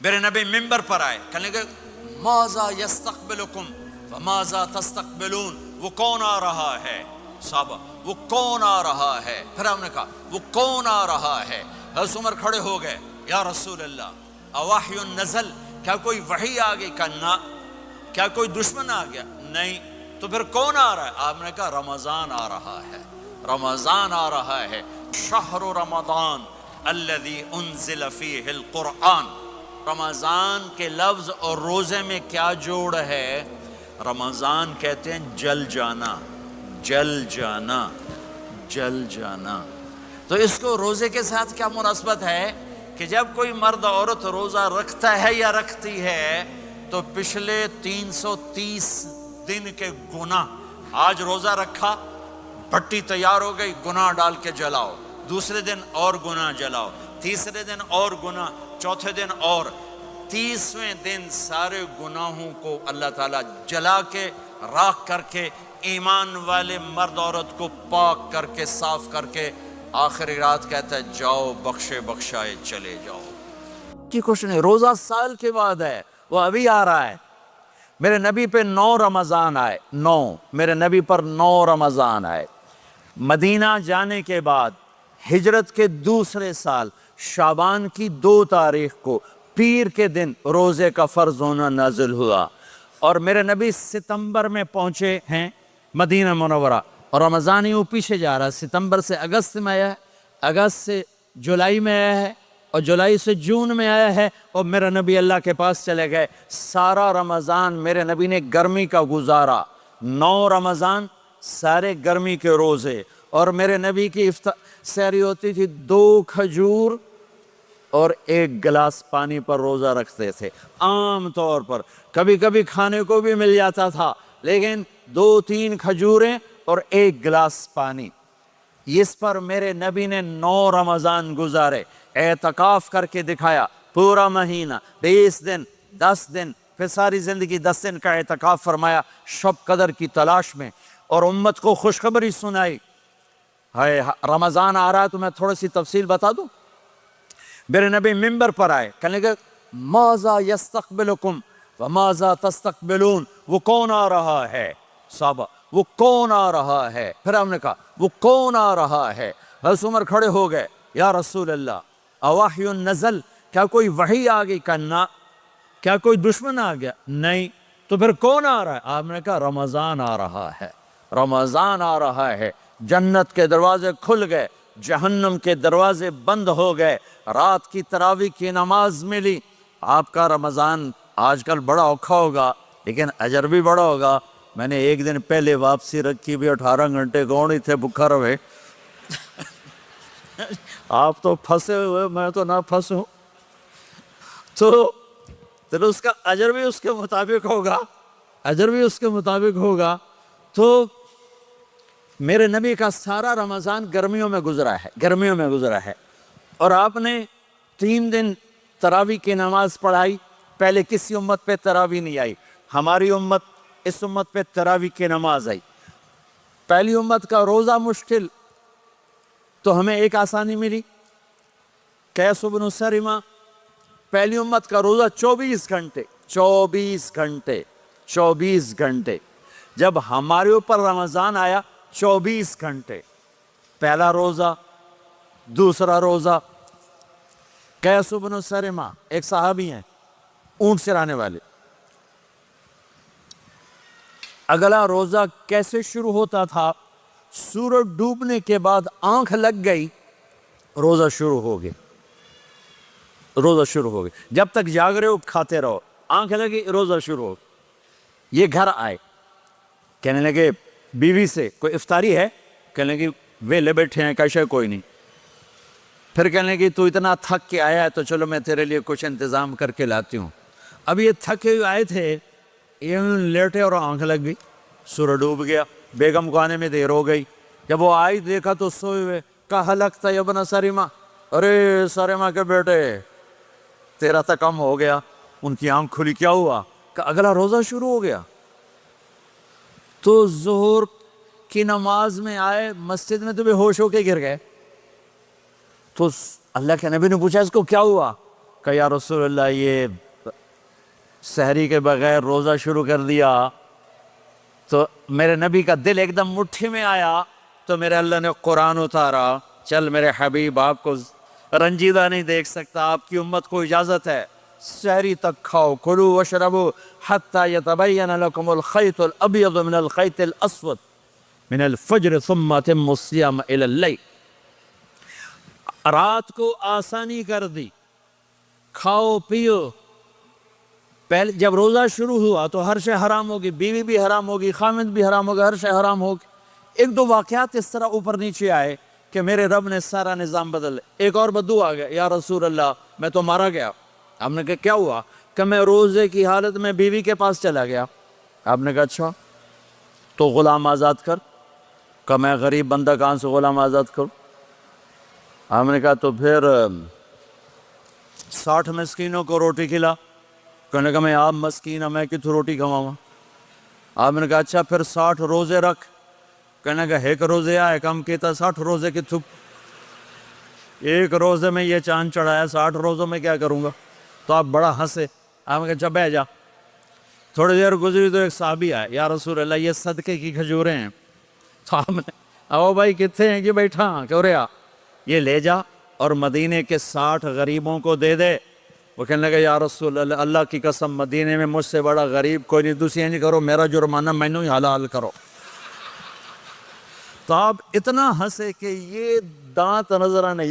میرے نبی منبر پر آئے، کہنے لگے ماذا یستقبلکم وماذا تستقبلون، وہ کون آ رہا ہے؟ صحابہ وہ کون آ رہا ہے؟ پھر ہم نے کہا وہ کون آ رہا ہے؟ حضرت عمر کھڑے ہو گئے، یا رسول اللہ اوحی نزل، کیا کوئی وحی آ گئی؟ کہا نہ۔ کیا کوئی دشمن آ گیا؟ نہیں۔ تو پھر کون آ رہا ہے؟ آپ نے کہا رمضان آ رہا ہے، رمضان آ رہا ہے۔ شہر رمضان الذی انزل فیہ القرآن، رمضان کے لفظ اور روزے میں کیا جوڑ ہے؟ رمضان کہتے ہیں جل جانا، جل جانا، جل جانا۔ تو اس کو روزے کے ساتھ کیا مناسبت ہے کہ جب کوئی مرد عورت روزہ رکھتا ہے یا رکھتی ہے تو پچھلے 330 دن کے گناہ، آج روزہ رکھا، بھٹی تیار ہو گئی، گناہ ڈال کے جلاؤ، دوسرے دن اور گناہ جلاؤ، تیسرے دن اور گناہ، چوتھے دن اور، 30ویں دن سارے گناہوں کو اللہ تعالیٰ جلا کے راکھ کر کے ایمان والے مرد عورت کو پاک کر کے صاف کر کے آخری رات کہتا ہے جاؤ بخشے بخشائے چلے جاؤ۔ کی کچھ نہیں، روزہ سال کے بعد ہے، وہ ابھی آ رہا ہے۔ میرے نبی پہ 9 رمضان آئے، 9، میرے نبی پر 9 رمضان آئے۔ مدینہ جانے کے بعد ہجرت کے دوسرے سال شعبان کی 2 تاریخ کو پیر کے دن روزے کا فرض ہونا نازل ہوا، اور میرے نبی ستمبر میں پہنچے ہیں مدینہ منورہ، اور رمضان یوں پیچھے جا رہا ہے، ستمبر سے اگست میں آیا ہے، اگست سے جولائی میں آیا ہے، اور جولائی سے جون میں آیا ہے، اور میرے نبی اللہ کے پاس چلے گئے۔ سارا رمضان میرے نبی نے گرمی کا گزارا، 9 رمضان سارے گرمی کے روزے، اور میرے نبی کی سحری ہوتی تھی 2 کھجور اور 1 گلاس پانی پر روزہ رکھتے تھے عام طور پر، کبھی کبھی کھانے کو بھی مل جاتا تھا، لیکن 2-3 کھجوریں اور 1 گلاس پانی۔ اس پر میرے نبی نے 9 رمضان گزارے، اعتکاف کر کے دکھایا، پورا مہینہ، 20 دن، 10 دن، پھر ساری زندگی 10 دن کا اعتکاف فرمایا شب قدر کی تلاش میں، اور امت کو خوشخبری سنائی۔ رمضان آ رہا ہے تو میں تھوڑی سی تفصیل بتا دوں۔ میرے نبی منبر پر آئے، کہنے لگے ماذا یستقبلکم وماذا تستقبلون، وہ کون آ رہا ہے؟ صحابہ وہ کون آ رہا ہے؟ پھر ہم نے کہا وہ کون آ رہا ہے؟ حضرت عمر کھڑے ہو گئے، یا رسول اللہ اوحی نزل، کیا کوئی وحی آ گئی؟ کہا نہ۔ کیا کوئی دشمن آ گیا؟ نہیں۔ تو پھر کون آ رہا ہے؟ آپ نے کہا رمضان آ رہا ہے، رمضان آ رہا ہے۔ جنت کے دروازے کھل گئے، جہنم کے دروازے بند ہو گئے، رات کی تراویح کی نماز ملی۔ آپ کا رمضان آج کل بڑا اوکھا ہوگا لیکن اجر بھی بڑا ہوگا۔ میں نے 1 دن پہلے واپسی رکھی بھی، 18 گھنٹے کون ہی تھے بکھا رہے۔ آپ تو پھنسے ہوئے، میں تو نہ پھنسوں، تو اس کا اجر بھی اس کے مطابق ہوگا، اجر بھی اس کے مطابق ہوگا۔ تو میرے نبی کا سارا رمضان گرمیوں میں گزرا ہے، گرمیوں میں گزرا ہے، اور آپ نے 3 دن تراویح کی نماز پڑھائی۔ پہلے کسی امت پہ تراویح نہیں آئی، ہماری امت، اس امت پہ تراویح کی نماز آئی۔ پہلی امت کا روزہ مشکل، تو ہمیں ایک آسانی ملی، قیس بن سرمہ۔ پہلی امت کا روزہ 24 گھنٹے، 24 گھنٹے، 24 گھنٹے۔ جب ہمارے اوپر رمضان آیا 24 گھنٹے، پہلا روزہ، دوسرا روزہ۔ قیس بن سرمہ ایک صحابی ہیں، اونٹ چرانے والے۔ اگلا روزہ کیسے شروع ہوتا تھا؟ سورج ڈوبنے کے بعد آنکھ لگ گئی، روزہ شروع ہو گیا، روزہ شروع ہو گیا۔ جب تک جاگ رہے ہو کھاتے رہو، آنکھ لگی روزہ شروع ہو گیا۔ یہ گھر آئے، کہنے لگے بیوی سے کوئی افطاری ہے؟ کہنے لگے ویلے بیٹھے ہیں، کیسے کوئی نہیں۔ پھر کہنے لگے تو اتنا تھک کے آیا ہے تو چلو میں تیرے لیے کچھ انتظام کر کے لاتی ہوں۔ اب یہ تھکے ہوئے آئے تھے، یہ لیٹے اور آنکھ لگ گئی، سورج ڈوب گیا، بیگم کو آنے میں دیر ہو گئی۔ جب وہ آئی دیکھا تو سوئے ہوئے، کہا لگتا ہے ابن سرمہ، ارے سرمہ کے بیٹے تیرا تو کم ہو گیا۔ ان کی آنکھ کھلی، کیا ہوا؟ کہ اگلا روزہ شروع ہو گیا۔ تو ظہر کی نماز میں آئے مسجد میں تو بے ہوش ہو کے گر گئے۔ تو اللہ کے نبی نے پوچھا اس کو کیا ہوا؟ کہ یا رسول اللہ یہ سحری کے بغیر روزہ شروع کر دیا تو میرے نبی کا دل ایک دم مٹھی میں آیا، تو میرے اللہ نے قرآن اتارا، چل میرے حبیب آپ کو رنجیدہ نہیں دیکھ سکتا، آپ کی امت کو اجازت ہے سحری تک کھاؤ، کلوا واشربوا حتی یتبین لکم الخیط الابیض من الخیط الاسود من الفجر ثم اتموا الصیام الی اللیل۔ رات کو آسانی کر دی، کھاؤ پیو۔ پہلے جب روزہ شروع ہوا تو ہر شے حرام ہوگی، بیوی بھی حرام ہوگی، خامد بھی حرام ہوگا، ہر شے حرام ہوگی۔ ایک دو واقعات اس طرح اوپر نیچے آئے کہ میرے رب نے سارا نظام بدل۔ ایک اور بدو آ گیا، یا رسول اللہ میں تو مارا گیا۔ آپ نے کہا کیا ہوا؟ کہ میں روزے کی حالت میں بیوی کے پاس چلا گیا۔ آپ نے کہا اچھا تو غلام آزاد کر۔ کہ میں غریب بندہ کہاں سے غلام آزاد کروں؟ آپ نے کہا تو پھر 60 مسکینوں کو روٹی کھلا۔ کہنے کا میں آپ مسکین ہوں، میں کتوں روٹی کھواؤں؟ آپ نے کہا اچھا پھر 60 روزے رکھ۔ کہنے کا ایک روزے آئے کم کیتا 60 روزے کی تھک، ایک روزے میں یہ چاند چڑھایا، 60 روزوں میں کیا کروں گا؟ تو آپ بڑا ہنسے۔ آپ نے کہا اچھا بیٹھ جا۔ تھوڑی دیر گزری تو ایک صحابی آئے، یا رسول اللہ یہ صدقے کی کھجوریں ہیں۔ تو آپ نے او بھائی کتنے ہیں کہ بیٹھا کیوں رہا، یہ لے جا اور مدینے کے 60 غریبوں کو دے دے۔ وہ کہنے لگا یا رسول اللہ اللہ کی قسم مدینے میں مجھ سے بڑا غریب کوئی نہیں، دوسری نہیں کرو، میرا جرمانہ مینوں ہی حلال کرو۔ تو آپ اتنا ہنسے کہ یہ دانت نظر آنے،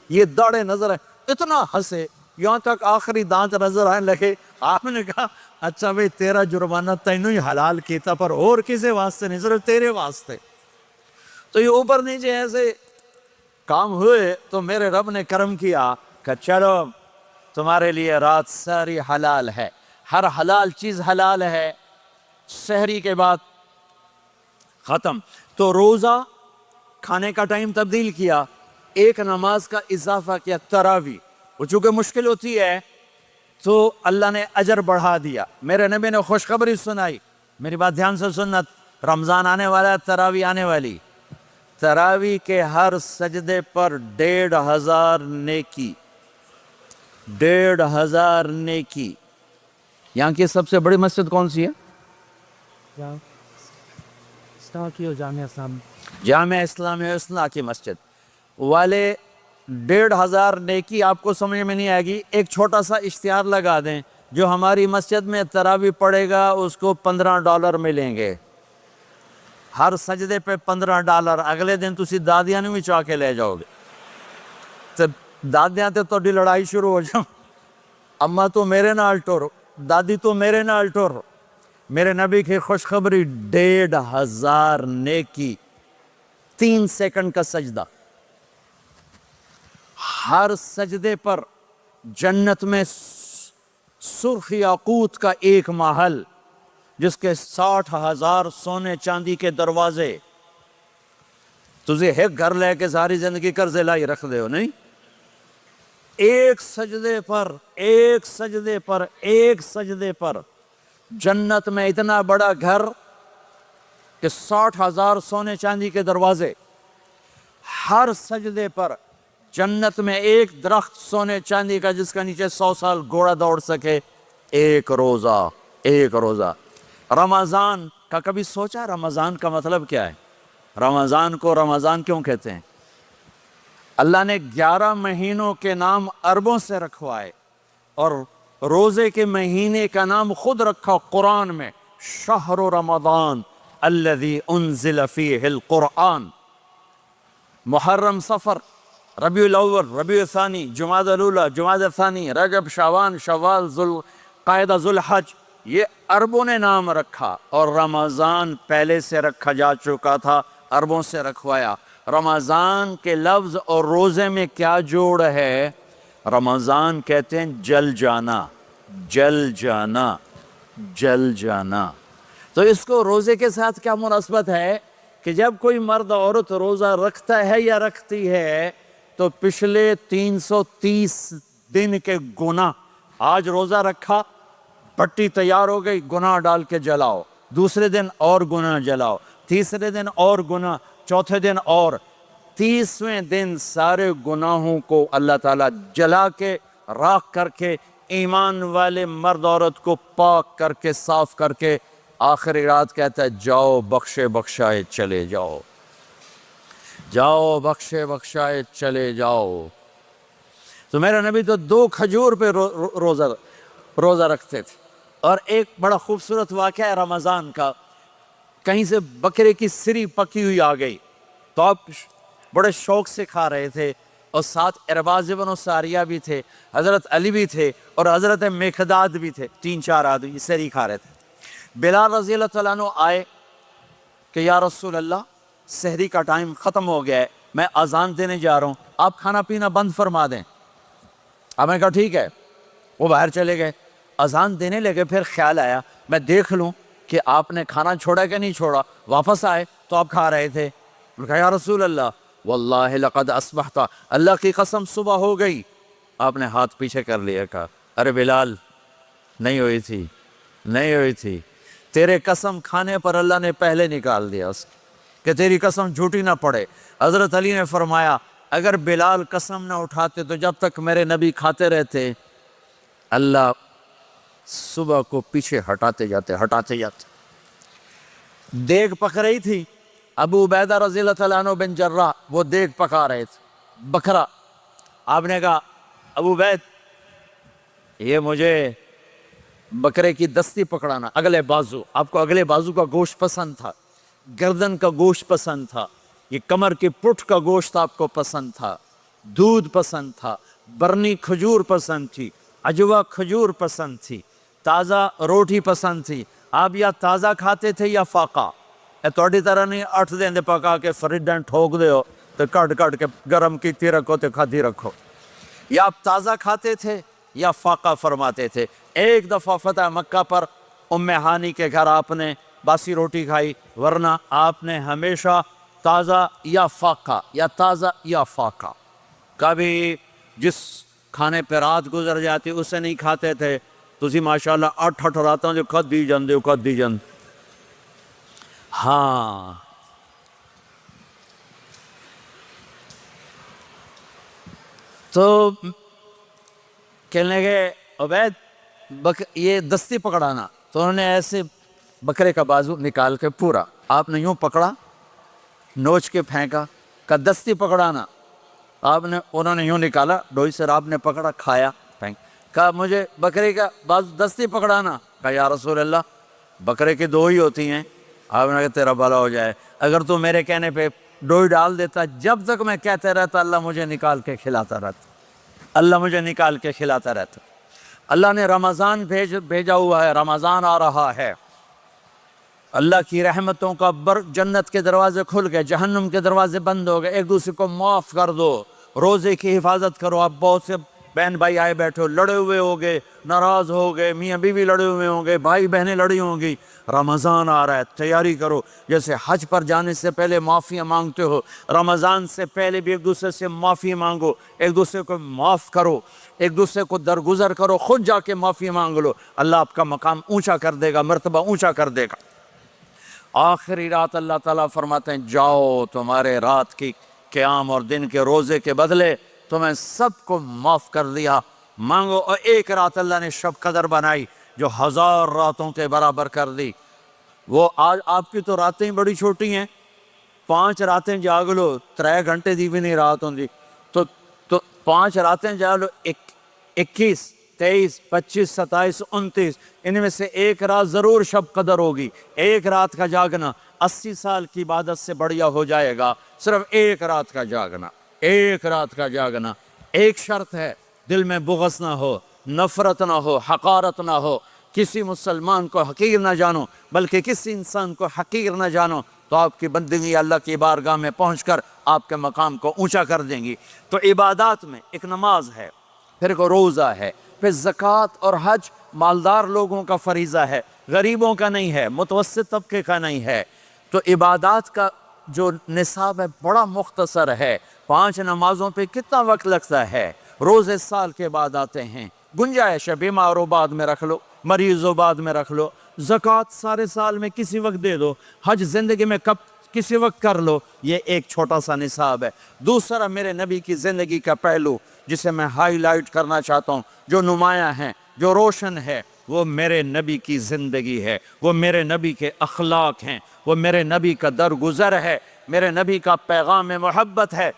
یہ داڑھیں نظر آئے، اتنا ہنسے یہاں تک آخری دانت نظر آنے لگے۔ آپ نے کہا اچھا بھئی تیرا جرمانہ تینوں ہی حلال کیتا، پر اور کسی واسطے نہیں، صرف تیرے واسطے۔ تو یہ اوپر نیچے ایسے کام ہوئے تو میرے رب نے کرم کیا کہ چلو تمہارے لیے رات ساری حلال ہے، ہر حلال چیز حلال ہے۔ سحری کے بعد ختم تو روزہ کھانے کا ٹائم تبدیل کیا، ایک نماز کا اضافہ کیا، تراویح۔ وہ چونکہ مشکل ہوتی ہے تو اللہ نے اجر بڑھا دیا۔ میرے نبی نے خوشخبری سنائی، میری بات دھیان سے سننا، رمضان آنے والا ہے، تراویح آنے والی۔ تراویح کے ہر سجدے پر 1500 نیکی، 1500 نیکی۔ یہاں کی سب سے بڑی مسجد کون سی ہے؟ جامعہ اسلامیہ اصلاح کی مسجد والے 1500 نیکی آپ کو سمجھ میں نہیں آئے گی۔ ایک چھوٹا سا اشتہار لگا دیں، جو ہماری مسجد میں تراویح پڑھے گا اس کو $15 ملیں گے، ہر سجدے پہ $15۔ اگلے دن تسی دادیاں نے بھی چاہ کے لے جاؤ گے، دادیاں تے توڑی لڑائی شروع ہو جاؤ، اماں تو میرے نال ٹور، دادی تو میرے نال ٹور۔ میرے نبی کی خوشخبری 1500 نیکی، 3 سیکنڈ کا سجدہ، ہر سجدے پر جنت میں سرخ یاقوت کا ایک محل جس کے 60,000 سونے چاندی کے دروازے۔ تجھے ایک گھر لے کے ساری زندگی قرضے لائی رکھ دے ہو نہیں، ایک سجدے پر ایک سجدے پر ایک سجدے پر جنت میں اتنا بڑا گھر کہ 60,000 سونے چاندی کے دروازے، ہر سجدے پر جنت میں ایک درخت سونے چاندی کا جس کا نیچے 100 سال گھوڑا دوڑ سکے، ایک روزہ ایک روزہ۔ رمضان کا کبھی سوچا رمضان کا مطلب کیا ہے؟ رمضان کو رمضان کیوں کہتے ہیں؟ اللہ نے 11 مہینوں کے نام عربوں سے رکھوائے اور روزے کے مہینے کا نام خود رکھا قرآن میں، شہر رمضان الذی انزل فیہ القرآن۔ محرم، صفر، ربیع الاول، ربیع الثانی، جمادی الاولی، جمادی الثانی، رجب، شعبان، شوال، ذوالقعدہ، ذوالحج، یہ عربوں نے نام رکھا، اور رمضان پہلے سے رکھا جا چکا تھا، عربوں سے رکھوایا۔ رمضان کے لفظ اور روزے میں کیا جوڑ ہے؟ رمضان کہتے ہیں جل جانا، جل جانا، جل جانا۔ تو اس کو روزے کے ساتھ کیا مناسبت ہے کہ جب کوئی مرد عورت روزہ رکھتا ہے یا رکھتی ہے تو پچھلے 330 دن کے گناہ، آج روزہ رکھا، پٹی تیار ہو گئی، گناہ ڈال کے جلاؤ، دوسرے دن اور گناہ جلاؤ، تیسرے دن اور گناہ، چوتھے دن اور، 30ویں دن سارے گناہوں کو اللہ تعالیٰ جلا کے راکھ کر کے ایمان والے مرد عورت کو پاک کر کے صاف کر کے آخری رات کہتا ہے جاؤ بخشے بخشائے چلے جاؤ، جاؤ بخشے بخشائے چلے جاؤ۔ تو میرا نبی تو 2 کھجور پہ روزہ رکھتے تھے۔ اور ایک بڑا خوبصورت واقعہ ہے رمضان کا، کہیں سے بکرے کی سری پکی ہوئی آ گئی تو آپ بڑے شوق سے کھا رہے تھے، اور ساتھ ارباز بن ساریہ بھی تھے، حضرت علی بھی تھے اور حضرت مقداد بھی تھے، 3-4 آدمی سری کھا رہے تھے۔ بلال رضی اللہ تعالیٰ عنہ آئے کہ یا رسول اللہ سحری کا ٹائم ختم ہو گیا ہے، میں اذان دینے جا رہا ہوں، آپ کھانا پینا بند فرما دیں۔ اب میں کہا ٹھیک ہے، وہ باہر چلے گئے، اذان دینے لگے، پھر خیال آیا میں دیکھ لوں کہ آپ نے کھانا چھوڑا کہ نہیں چھوڑا، واپس آئے تو آپ کھا رہے تھے۔ میں نے کہا یا رسول اللہ واللہ لقد اصبحت، اللہ کی قسم صبح ہو گئی۔ آپ نے ہاتھ پیچھے کر لیا، کہا ارے بلال نہیں ہوئی تھی، نہیں ہوئی تھی، تیرے قسم کھانے پر اللہ نے پہلے نکال دیا اس کہ تیری قسم جھوٹی نہ پڑے۔ حضرت علی نے فرمایا اگر بلال قسم نہ اٹھاتے تو جب تک میرے نبی کھاتے رہتے اللہ صبح کو پیچھے ہٹاتے جاتے۔ دیگ پک رہی تھی، ابو عبیدہ رضی اللہ تعالیٰ عنہ بن جراح وہ دیگ پکا رہے تھے، بکرا۔ آپ نے کہا ابو عبید یہ مجھے بکرے کی دستی پکڑانا، اگلے بازو، آپ کو اگلے بازو کا گوشت پسند تھا، گردن کا گوشت پسند تھا، یہ کمر کی پٹھ کا گوشت آپ کو پسند تھا، دودھ پسند تھا، برنی کھجور پسند تھی، عجوا کھجور پسند تھی، تازہ روٹی پسند تھی۔ آپ یا تازہ کھاتے تھے یا فاقہ، توڑی طرح نہیں 8 دن دے پکا کے فریڈن ٹھوک دے ہو تو کٹ کے گرم کیتی رکھو تو کھاتی رکھو، یا آپ تازہ کھاتے تھے یا فاقہ فرماتے تھے۔ ایک دفعہ فتح مکہ پر ام ہانی کے گھر آپ نے باسی روٹی کھائی، ورنہ آپ نے ہمیشہ تازہ یا فاقہ یا تازہ یا فاقہ، کبھی جس کھانے پہ رات گزر جاتی اسے نہیں کھاتے تھے۔ تسی ماشاءاللہ 8 راتوں جو کھدی جان۔ ہاں تو کہنے لگے عبید یہ دستی پکڑانا، تو انہوں نے ایسے بکرے کا بازو نکال کے پورا آپ نے یوں پکڑا، نوچ کے پھینکا، کہ دستی پکڑانا، انہوں نے یوں نکالا ڈوئی سے، آپ نے پکڑا کھایا پھینک، کہا مجھے بکرے کا بازو دستی پکڑانا، کہا یا رسول اللہ بکرے کی 2 ہی ہوتی ہیں۔ آپ نے کہا تیرا بھلا ہو جائے، اگر تو میرے کہنے پہ ڈوئی ڈال دیتا، جب تک میں کہتے رہتا اللہ مجھے نکال کے کھلاتا رہتا، اللہ مجھے نکال کے کھلاتا رہتا۔ اللہ نے رمضان بھیجا ہوا ہے، رمضان آ رہا ہے، اللہ کی رحمتوں کا جنت کے دروازے کھل گئے، جہنم کے دروازے بند ہو گئے، ایک دوسرے کو معاف کر دو، روزے کی حفاظت کرو۔ آپ بہت سے بہن بھائی آئے بیٹھے ہو، لڑے ہوئے ہوگے، ناراض ہو گئے، میاں بیوی لڑے ہوئے ہوں گے، بھائی بہنیں لڑی ہوں گی، رمضان آ رہا ہے، تیاری کرو۔ جیسے حج پر جانے سے پہلے معافیاں مانگتے ہو، رمضان سے پہلے بھی ایک دوسرے سے معافی مانگو، ایک دوسرے کو معاف کرو، ایک دوسرے کو درگزر کرو، خود جا کے معافی مانگ لو، اللہ آپ کا مقام اونچا کر دے گا، مرتبہ اونچا کر دے گا۔ آخری رات اللہ تعالیٰ فرماتے ہیں جاؤ، تمہارے رات کی قیام اور دن کے روزے کے بدلے تمہیں سب کو معاف کر دیا، مانگو۔ اور ایک رات اللہ نے شب قدر بنائی جو 1000 راتوں کے برابر کر دی۔ وہ آج آپ کی تو راتیں بڑی چھوٹی ہیں، 5 راتیں جاگ لو، 3 گھنٹے دی بھی نہیں رات ہوں دی، تو 5 راتیں جاگ لو، 21 23 25 27 29، ان میں سے ایک رات ضرور شب قدر ہوگی۔ ایک رات کا جاگنا 80 سال کی عبادت سے بڑھیا ہو جائے گا، صرف ایک رات کا جاگنا، ایک رات کا جاگنا۔ ایک شرط ہے، دل میں بغض نہ ہو، نفرت نہ ہو، حقارت نہ ہو، کسی مسلمان کو حقیر نہ جانو، بلکہ کسی انسان کو حقیر نہ جانو، تو آپ کی بندگی اللہ کی بارگاہ میں پہنچ کر آپ کے مقام کو اونچا کر دیں گی۔ تو عبادات میں ایک نماز ہے، پھر ایک روزہ ہے، پھر زکوٰۃ اور حج مالدار لوگوں کا فریضہ ہے، غریبوں کا نہیں ہے، متوسط طبقے کا نہیں ہے۔ تو عبادات کا جو نصاب ہے بڑا مختصر ہے، 5 نمازوں پہ کتنا وقت لگتا ہے، روزے سال کے بعد آتے ہیں، گنجائش ہے، بیمار و بعد میں رکھ لو، مریض و بعد میں رکھ لو، زکوٰۃ سارے سال میں کسی وقت دے دو، حج زندگی میں کسی وقت کر لو. یہ ایک چھوٹا سا نصاب ہے. دوسرا میرے نبی کی زندگی کا پہلو جسے میں ہائی لائٹ کرنا چاہتا ہوں، جو نمایاں ہے، جو روشن ہے، وہ میرے نبی کی زندگی ہے، وہ میرے نبی کے اخلاق ہیں، وہ میرے نبی کا درگزر ہے، میرے نبی کا پیغام محبت ہے.